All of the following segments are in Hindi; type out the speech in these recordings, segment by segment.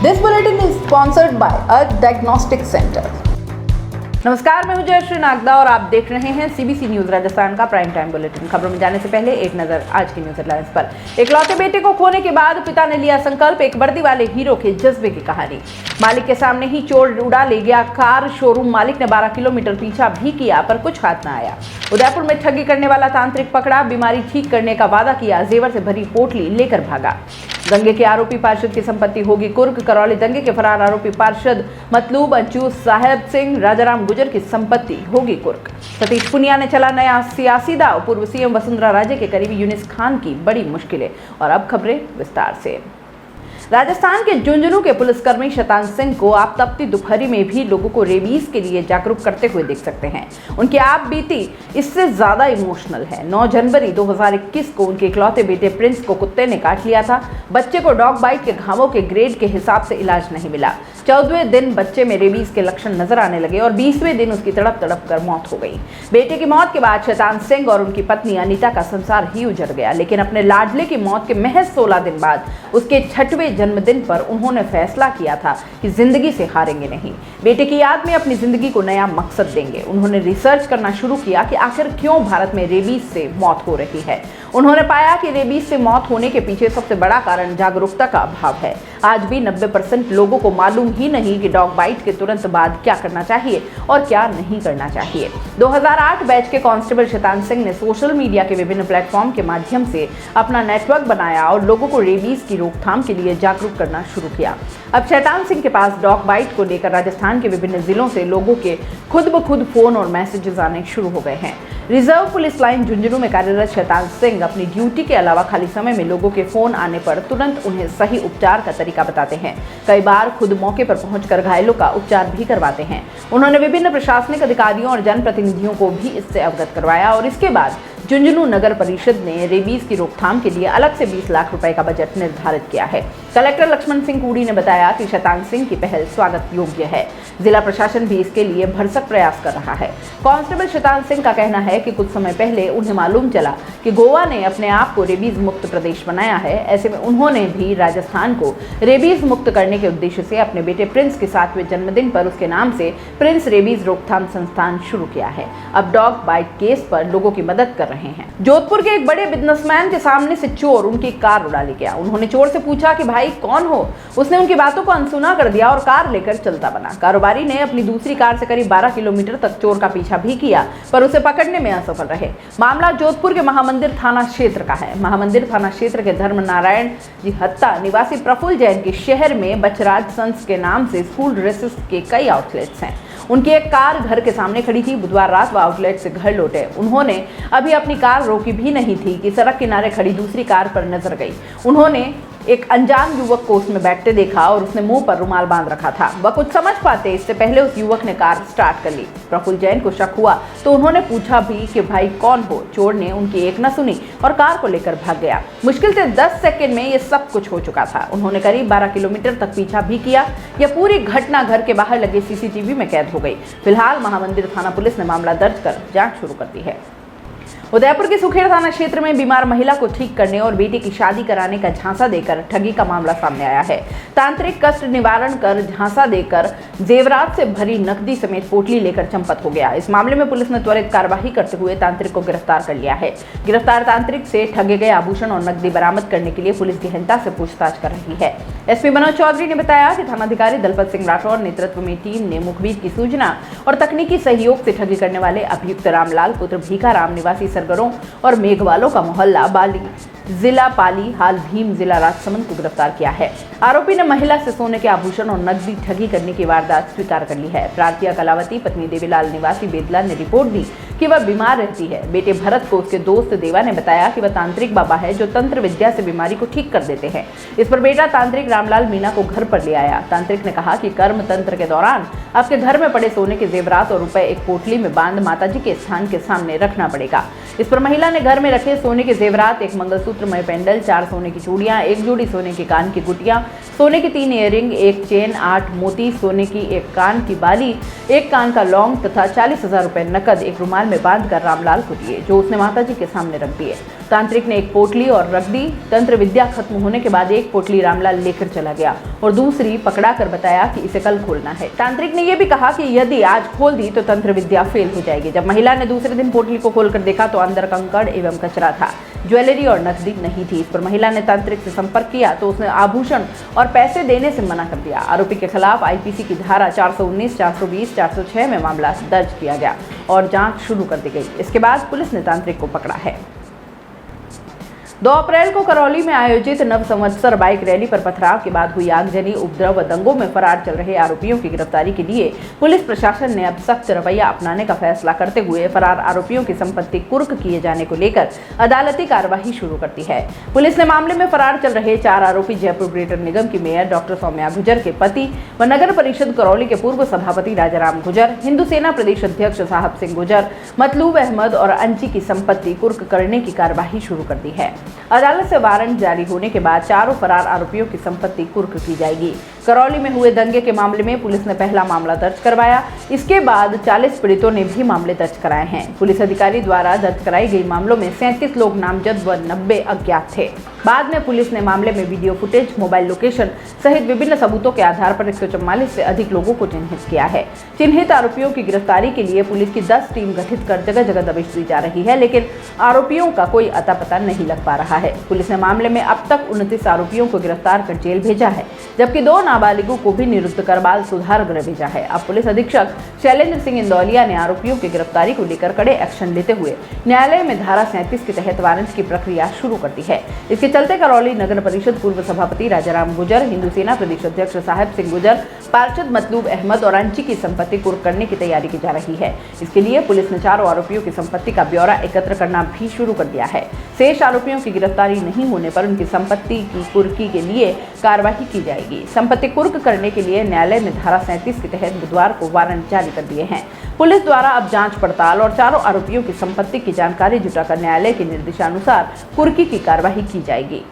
This bulletin is sponsored by Earth Diagnostic Center. नमस्कार, मैं हूं जयश्री नागदा और आप देख रहे हैं सीबीसी न्यूज राजस्थान का प्राइम टाइम बुलेटिन। खबरों में जाने से पहले एक नजर आज की न्यूज हेडलाइंस पर। इकलौते बेटे को खोने के बाद पिता ने लिया संकल्प, एक वर्दी वाले हीरो के जज्बे की कहानी। मालिक के सामने ही चोर उड़ा ले गया कार। शोरूम मालिक ने 12 किलोमीटर पीछा भी किया पर कुछ हाथ न आया। उदयपुर में ठगी करने वाला तांत्रिक पकड़ा, बीमारी ठीक करने का वादा किया, जेवर से भरी पोटली लेकर भागा। दंगे के आरोपी पार्षद की संपत्ति होगी कुर्क। करौली दंगे के फरार आरोपी पार्षद मतलूब अंजू साहेब सिंह राजाराम गुजर की संपत्ति होगी कुर्क। सतीश पुनिया ने चला नया सियासी दाव। पूर्व सीएम वसुंधरा राजे के करीबी यूनिस खान की बड़ी मुश्किलें। और अब खबरें विस्तार से। राजस्थान के झुंझुनू के पुलिसकर्मी शैतान सिंह को आप तपती दोपहरी में भी लोगों को रेबीज के लिए जागरूक करते हुए देख सकते हैं। उनकी आप बीती इससे ज्यादा इमोशनल है। 9 जनवरी 2021 को उनके इकलौते बेटे प्रिंस को कुत्ते ने काट लिया था। बच्चे को डॉग बाइट के घावों के ग्रेड के हिसाब से इलाज नहीं मिला। 14वें दिन बच्चे में रेबीज के लक्षण नजर आने लगे और 20वें दिन उसकी तड़प तड़प कर मौत हो गई। बेटे की मौत के बाद शैतान सिंह और उनकी पत्नी अनीता का संसार ही उजड़ गया। लेकिन अपने लाडले की मौत के महज 16 दिन बाद उसके 6वें जन्मदिन पर उन्होंने फैसला किया था कि जिंदगी से हारेंगे नहीं, बेटे की याद में अपनी जिंदगी को नया मकसद देंगे। उन्होंने रिसर्च करना शुरू किया कि आखिर क्यों भारत में रेबीज से मौत हो रही है। उन्होंने पाया कि रेबीज से मौत होने के पीछे सबसे बड़ा कारण जागरूकता का अभाव है। आज भी 90% लोगों को मालूम ही नहीं कि डॉग बाइट के तुरंत बाद क्या करना चाहिए और क्या नहीं करना चाहिए। 2008 बैच के कांस्टेबल शैतान सिंह ने सोशल मीडिया के विभिन्न प्लेटफॉर्म के माध्यम से अपना नेटवर्क बनाया और लोगों को रेबीज की रोकथाम के लिए जागरूक करना शुरू किया। अब शैतान सिंह के पास डॉग बाइट को लेकर राजस्थान के विभिन्न जिलों से लोगों के खुद ब खुद फोन और मैसेजेस आने शुरू हो गए हैं। रिजर्व पुलिस लाइन झुंझुनू में कार्यरत शैतान सिंह अपनी ड्यूटी के अलावा खाली समय में लोगों के फोन आने पर तुरंत उन्हें सही उपचार का तरीका बताते हैं। कई बार खुद मौके पर पहुंचकर घायलों का उपचार भी करवाते हैं। उन्होंने विभिन्न प्रशासनिक अधिकारियों और जनप्रतिनिधियों को भी इससे अवगत करवाया और इसके बाद झुंझुनू नगर परिषद ने रेबीज की रोकथाम के लिए अलग से 20 लाख रुपए का बजट निर्धारित किया है। कलेक्टर लक्ष्मण सिंह कूड़ी ने बताया कि शैतान सिंह की पहल स्वागत योग्य है। जिला प्रशासन भी इसके लिए भरसक प्रयास कर रहा है। कांस्टेबल शैतान सिंह का कहना है कि कुछ समय पहले उन्हें मालूम चला कि गोवा ने अपने आप को रेबीज मुक्त प्रदेश बनाया है। ऐसे में उन्होंने भी राजस्थान को रेबीज मुक्त करने के उद्देश्य से अपने बेटे प्रिंस के 7वें जन्मदिन पर उसके नाम से प्रिंस रेबीज रोकथाम संस्थान शुरू किया है। अब डॉग बाइट केस पर लोगों की मदद कर रहे हैं। जोधपुर के एक बड़े बिजनेसमैन के सामने से चोर उनकी कार उड़ा ले गया। उन्होंने चोर से पूछा कि भाई कौन हो। उसने उनकी बातों को अनसुना कर दिया और कार लेकर चलता बना। कारोबारी ने अपनी दूसरी कार से करीब 12 किलोमीटर तक चोर का पीछा भी किया पर उसे पकड़ने में असफल रहे। मामला जोधपुर के महामंदिर थाना क्षेत्र का है। महामंदिर थाना क्षेत्र के धर्म नारायण जी हत्ता निवासी प्रफुल्ल जैन के शहर में बचराज सन्स के नाम से स्कूल ड्रेसेस के कई आउटलेट्स हैं। उनकी एक कार घर के सामने खड़ी थी। बुधवार रात वो आउटलेट से घर लौटे। उन्होंने अभी अपनी कार रोकी भी नहीं थी कि सड़क किनारे खड़ी दूसरी कार पर नजर गई। उन्होंने एक अनजान युवक को उसमें बैठते देखा और उसने मुंह पर रुमाल बांध रखा था। वह कुछ समझ पाते इससे पहले उस युवक ने कार स्टार्ट कर ली। प्रफुल्ल जैन को शक हुआ तो उन्होंने पूछा भी कि भाई कौन हो। चोर ने उनकी एक न सुनी और कार को लेकर भाग गया। मुश्किल से 10 सेकंड में ये सब कुछ हो चुका था। उन्होंने करीब 12 किलोमीटर तक पीछा भी किया। यह पूरी घटना घर के बाहर लगे सीसीटीवी में कैद हो गई। फिलहाल महामंदिर थाना पुलिस ने मामला दर्ज कर जांच शुरू कर दी है। उदयपुर के सुखेड़ थाना क्षेत्र में बीमार महिला को ठीक करने और बेटे की शादी कराने का झांसा देकर ठगी का मामला सामने आया है। तांत्रिक कष्ट निवारण कर झांसा देकर जेवरात से भरी नकदी समेत पोटली लेकर चंपत हो गया। इस मामले में पुलिस ने त्वरित कार्रवाई करते हुए तांत्रिक को गिरफ्तार कर लिया है। गिरफ्तार तांत्रिक से ठगे गए आभूषण और नकदी बरामद करने के लिए पुलिस गहनता से पूछताछ कर रही है। एसपी मनोज चौधरी ने बताया कि थानाधिकारी दलपत सिंह राठौर नेतृत्व में टीम ने मुखबिर की सूचना और तकनीकी सहयोग से ठगी करने वाले अभियुक्त रामलाल पुत्र भीखाराम निवासी सरगरों और मेघवालों का मोहल्ला बाली जिला पाली हाल भीम जिला राजसमंद को गिरफ्तार किया है। आरोपी ने महिला से सोने के आभूषण और नकदी ठगी करने की वारदात स्वीकार कर ली है। प्रार्थी कलावती पत्नी देवीलाल निवासी बेदला ने रिपोर्ट दी कि वह बीमार रहती है। बेटे भरत को उसके दोस्त देवा ने बताया कि वह तांत्रिक बाबा है जो तंत्र विद्या से बीमारी को ठीक कर देते हैं। इस पर बेटा तांत्रिक रामलाल मीना को घर पर ले आया। तांत्रिक ने कहा कि कर्म तंत्र के दौरान आपके घर में पड़े सोने के जेवरात और रुपए एक पोटली में बांध माताजी के स्थान के सामने रखना पड़ेगा। इस पर महिला ने घर में रखे सोने के जेवरात, एक मंगलसूत्रमय पेंडल, 4 सोने की चूड़ियां, एक जोड़ी सोने के कान की गुटियां, सोने की 3 इयररिंग, एक चेन, 8 मोती, सोने की एक कान की बाली, एक कान का लौंग तथा 40,000 रुपए नकद एक रुमाल में बांधकर रामलाल को दिए, जो उसने माताजी के सामने रख दिए। तांत्रिक ने एक पोटली और रख दी। तंत्र विद्या खत्म होने के बाद एक पोटली रामलाल लेकर चला गया और दूसरी पकड़ा कर बताया कि इसे कल खोलना है। तांत्रिक ने यह भी कहा कि यदि आज खोल दी तो तंत्र विद्या फेल हो जाएगी। जब महिला ने दूसरे दिन पोटली को खोलकर देखा तो अंदर कंकड़ एवं कचरा था, ज्वेलरी और नकदी नहीं थी। इस पर महिला ने तांत्रिक से संपर्क किया तो उसने आभूषण और पैसे देने से मना कर दिया। आरोपी के खिलाफ आईपीसी की धारा 419, 420, 406 में मामला दर्ज किया गया और जांच शुरू कर दी गई। इसके बाद पुलिस ने तांत्रिक को पकड़ा है। 2 अप्रैल को करौली में आयोजित नव संवत्सर बाइक रैली पर पथराव के बाद हुई आगजनी, उपद्रव व दंगों में फरार चल रहे आरोपियों की गिरफ्तारी के लिए पुलिस प्रशासन ने अब सख्त रवैया अपनाने का फैसला करते हुए फरार आरोपियों की संपत्ति कुर्क किए जाने को लेकर अदालती कार्यवाही शुरू कर दी है। पुलिस ने मामले में फरार चल रहे 4 आरोपी जयपुर ग्रेटर निगम की मेयर डॉक्टर सौम्या गुजर के पति व नगर परिषद करौली के पूर्व सभापति राजाराम गुजर, हिंदू सेना प्रदेश अध्यक्ष साहब सिंह गुजर, मतलूब अहमद और अंची की संपत्ति कुर्क करने की कार्यवाही शुरू कर दी है। अदालत से वारंट जारी होने के बाद चारों फरार आरोपियों की संपत्ति कुर्क की जाएगी। करौली में हुए दंगे के मामले में पुलिस ने पहला मामला दर्ज करवाया। इसके बाद 40 पीड़ितों ने भी मामले दर्ज कराए हैं। पुलिस अधिकारी द्वारा दर्ज कराई गई मामलों में 37 लोग नामजद व 90 अज्ञात थे। बाद में पुलिस ने मामले में वीडियो फुटेज, मोबाइल लोकेशन सहित विभिन्न सबूतों के आधार पर 144 से अधिक लोगों को चिन्हित किया है। चिन्हित आरोपियों की गिरफ्तारी के लिए पुलिस की 10 टीम गठित कर जगह जगह दबिश दी जा रही है, लेकिन आरोपियों का कोई अता पता नहीं लग पा रहा है। पुलिस ने मामले में अब तक 29 आरोपियों को गिरफ्तार कर जेल भेजा है, जबकि 2 नाबालिगों को भी निरुद्ध कर बाल सुधार गृह भेजा है। अब पुलिस अधीक्षक शैलेंद्र सिंह इंदौलिया ने आरोपियों की गिरफ्तारी को लेकर कड़े एक्शन लेते हुए न्यायालय में धारा 37 के तहत वारंट की प्रक्रिया शुरू कर दी है। इसके चलते करौली नगर परिषद पूर्व सभापति राजाराम गुजर, हिंदू सेना प्रदेश अध्यक्ष साहब सिंह गुजर, पार्षद मतलूब अहमद और अंची की संपत्ति कुर्क करने की तैयारी की जा रही है। इसके लिए पुलिस ने चारों आरोपियों की संपत्ति का ब्यौरा एकत्र करना भी शुरू कर दिया है। शेष आरोपियों की गिरफ्तारी नहीं होने पर उनकी संपत्ति की कुर्की के लिए कार्यवाही की जाएगी। संपत्ति कुर्क करने के लिए न्यायालय में धारा 37 के तहत बुधवार को वारंट जारी कर दिए हैं। पुलिस द्वारा अब जांच पड़ताल और चारों आरोपियों की संपत्ति की जानकारी जुटाकर न्यायालय के निर्देशानुसार कुर्की की कार्यवाही की जाएगी।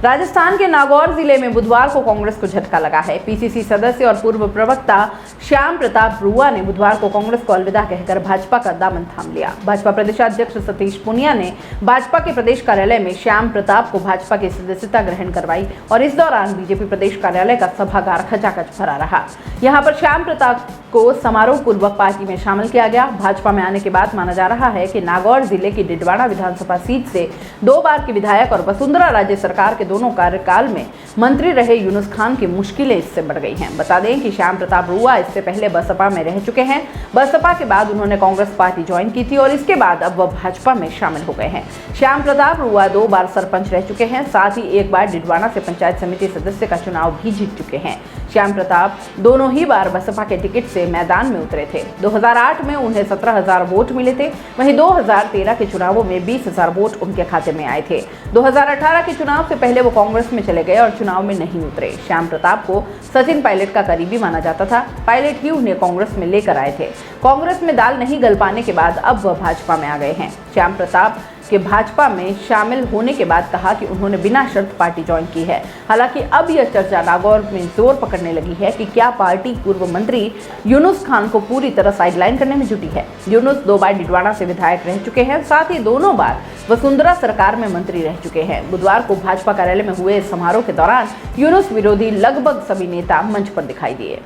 राजस्थान के नागौर जिले में बुधवार को कांग्रेस को झटका लगा है। पीसीसी सदस्य और पूर्व प्रवक्ता श्याम प्रताप रुआ ने बुधवार को कांग्रेस को अलविदा कहकर भाजपा का दामन थाम लिया। भाजपा प्रदेशाध्यक्ष सतीश पूनिया ने भाजपा के प्रदेश कार्यालय में श्याम प्रताप को भाजपा की सदस्यता ग्रहण करवाई और इस दौरान बीजेपी प्रदेश कार्यालय का सभागार खचाखच भरा रहा। यहाँ पर श्याम प्रताप को समारोह पूर्वक पार्टी में शामिल किया गया। भाजपा में आने के बाद माना जा रहा है कि नागौर जिले की डिडवाना विधानसभा सीट से 2 बार के विधायक और वसुंधरा राज्य सरकार के दोनों कार्यकाल में मंत्री रहे यूनुस खान की मुश्किलें इससे बढ़ गई हैं। बता दें कि श्याम प्रताप रुआ इससे पहले बसपा में रह चुके हैं। बसपा के बाद उन्होंने कांग्रेस पार्टी ज्वाइन की थी और इसके बाद अब वह भाजपा में शामिल हो गए हैं। श्याम प्रताप रुआ 2 बार सरपंच रह चुके हैं, साथ ही 1 बार डिडवाना से पंचायत समिति सदस्य का चुनाव भी जीत चुके हैं। श्याम प्रताप दोनों ही बार बसपा के टिकट से मैदान में उतरे थे। 2008 में उन्हें 17,000 वोट मिले थे, वहीं 2013 के चुनावों में 20,000 वोट उनके खाते में आए थे। 2018 के चुनाव से पहले वो कांग्रेस में चले गए और चुनाव में नहीं उतरे। श्याम प्रताप को सचिन पायलट का करीबी माना जाता था। पायलट ही उन्हें कांग्रेस में लेकर आए थे। कांग्रेस में दाल नहीं गल पाने के बाद अब वह भाजपा में आ गए हैं। श्याम प्रताप के भाजपा में शामिल होने के बाद कहा कि उन्होंने बिना शर्त पार्टी ज्वाइन की है। हालांकि अब यह चर्चा नागौर में जोर पकड़ने लगी है कि क्या पार्टी पूर्व मंत्री यूनुस खान को पूरी तरह साइडलाइन करने में जुटी है। यूनुस 2 बार डिडवाना से विधायक रह चुके हैं, साथ ही दोनों बार वसुंधरा सरकार में मंत्री रह चुके हैं। बुधवार को भाजपा कार्यालय में हुए समारोह के दौरान यूनुस विरोधी लगभग सभी नेता मंच पर दिखाई दिए।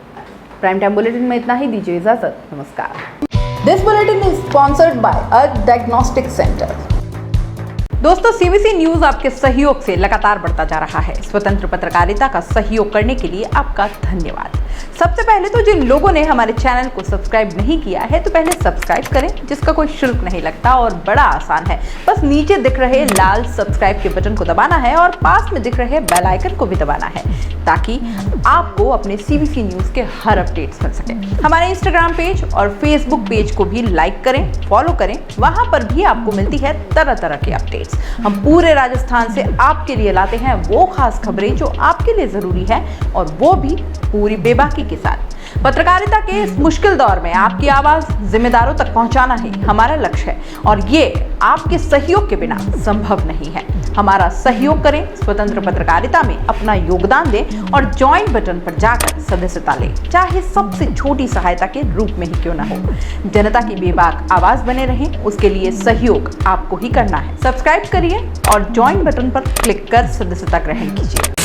प्राइम टाइम बुलेटिन में इतना ही, दीजिए इजाजत, नमस्कार। This bulletin is sponsored by earth diagnostic centre. दोस्तों, सीबीसी न्यूज आपके सहयोग से लगातार बढ़ता जा रहा है। स्वतंत्र पत्रकारिता का सहयोग करने के लिए आपका धन्यवाद। सबसे पहले तो जिन लोगों ने हमारे चैनल को सब्सक्राइब नहीं किया है तो पहले सब्सक्राइब करें, जिसका कोई शुल्क नहीं लगता और बड़ा आसान है। बस नीचे दिख रहे लाल सब्सक्राइब के बटन को दबाना है और पास में दिख रहे बेल आइकन को भी दबाना है, ताकि आपको अपने सीबीसी न्यूज के हर अपडेट्स मिल सके। हमारे इंस्टाग्राम पेज और फेसबुक पेज को भी लाइक करें, फॉलो करें, वहां पर भी आपको मिलती है तरह तरह के अपडेट्स। हम पूरे राजस्थान से आपके लिए लाते हैं वो खास खबरें जो आपके लिए जरूरी है, और वो भी पूरी बेबाक चालाकी के साथ। पत्रकारिता के इस मुश्किल दौर में आपकी आवाज जिम्मेदारों तक पहुंचाना ही हमारा लक्ष्य है और ये आपके सहयोग के बिना संभव नहीं है। हमारा सहयोग करें, स्वतंत्र पत्रकारिता में अपना योगदान दें और ज्वाइन बटन पर जाकर सदस्यता लें, चाहे सबसे छोटी सहायता के रूप में ही क्यों ना हो। जनता की बेबाक आवाज बने रहें, उसके लिए सहयोग आपको ही करना है। सब्सक्राइब करिए और ज्वाइन बटन पर क्लिक कर सदस्यता ग्रहण कीजिए।